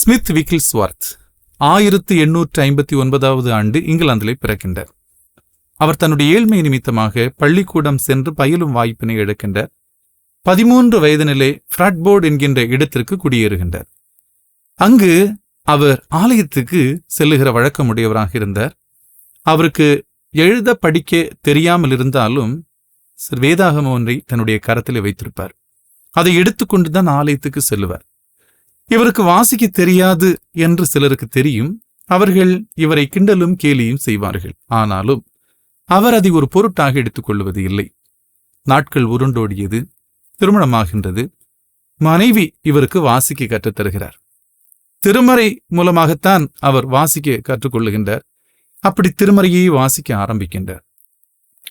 Smith விக்கில்ஸ்வர்த் 1859 ஆண்டு இங்கிலாந்திலே பிறக்கின்றார். அவர் தன்னுடைய ஏழ்மை நிமித்தமாக பள்ளிக்கூடம் சென்று பயிலும் வாய்ப்பினை இழக்கின்றார். 13 வயதினிலே ஃப்ராட்போர்ட் என்கின்ற இடத்திற்கு குடியேறுகின்றார். அங்கு அவர் ஆலயத்துக்கு செல்லுகிற வழக்கமுடையவராக இருந்தார். அவருக்கு எழுத படிக்க தெரியாமல் இருந்தாலும் வேதாகமம் ஒன்றை தன்னுடைய கரத்திலே வைத்திருப்பார். அதை எடுத்துக்கொண்டுதான் ஆலயத்துக்கு செல்லுவார். இவருக்கு வாசிக்க தெரியாது என்று சிலருக்கு தெரியும். அவர்கள் இவரை கிண்டலும் கேலியும் செய்வார்கள். ஆனாலும் அவர் அதை ஒரு பொருட்டாக எடுத்துக்கொள்வது இல்லை. நாட்கள் உருண்டோடியது. திருமணமாகின்றது. மனைவி இவருக்கு வாசிக்க கற்றுத்தருகிறார். திருமறை மூலமாகத்தான் அவர் வாசிக்க கற்றுக்கொள்ளுகின்றார். அப்படி திருமறையை வாசிக்க ஆரம்பிக்கின்றார்.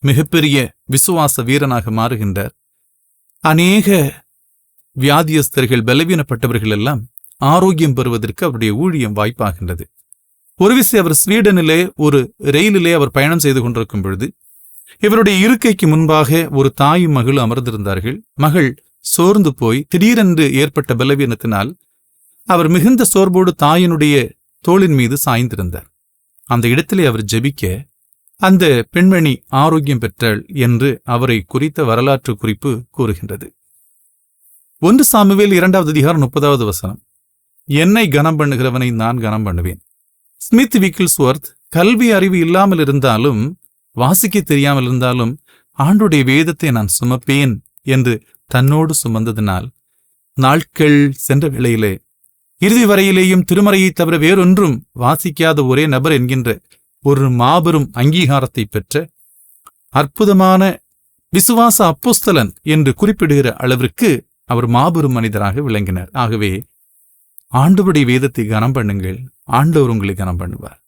மிகப்பெரிய விசுவாச வீரனாக மாறுகின்றார். அநேக வியாதியஸ்தர்கள், பலவீனப்பட்டவர்கள் எல்லாம் ஆரோக்கியம் பெறுவதற்கு அவருடைய ஊழியம் வாய்ப்பாகின்றது. ஒரு விஷயம், அவர் ஸ்வீடனிலே ஒரு ரயிலிலே அவர் பயணம் செய்து கொண்டிருக்கும் பொழுது இவருடைய இருக்கைக்கு முன்பாக ஒரு தாயும் மகளும் அமர்ந்திருந்தார்கள். மகள் சோர்ந்து போய் திடீரென்று ஏற்பட்ட பலவீனத்தினால் அவர் மிகுந்த சோர்வோடு தாயினுடைய தோளின் மீது சாய்ந்திருந்தார். அந்த இடத்திலே அவர் ஜெபிக்க அந்த பெண்மணி ஆரோக்கியம் பெற்றாள் என்று அவரை குறித்த வரலாற்று குறிப்பு கூறுகின்றது. 1 சாமுவேல் 2 அதிகாரம் 30 என்னை கனம் பண்ணுகிறவனை நான் கனம் பண்ணுவேன். ஸ்மித் விக்கில்ஸ்வர்த் கல்வி அறிவு இல்லாமல் இருந்தாலும், வாசிக்க தெரியாமல் இருந்தாலும், ஆண்டுடைய வேதத்தை நான் சுமப்பேன் என்று தன்னோடு சுமந்ததினால் நாட்கள் சென்ற வேளையிலே இறுதி வரையிலேயும் திருமறையை தவிர வேறொன்றும் வாசிக்காத ஒரே நபர் என்கின்ற ஒரு மாபெரும் அங்கீகாரத்தை பெற்ற அற்புதமான விசுவாச அப்போஸ்தலன் என்று குறிப்பிடுகிற அளவிற்கு அவர் மாபெரும் மனிதராக விளங்கினார். ஆகவே ஆண்டவருடைய வேதத்தை கனம் பண்ணுங்கள், ஆண்டவர் உங்களை கனம் பண்ணுவார்.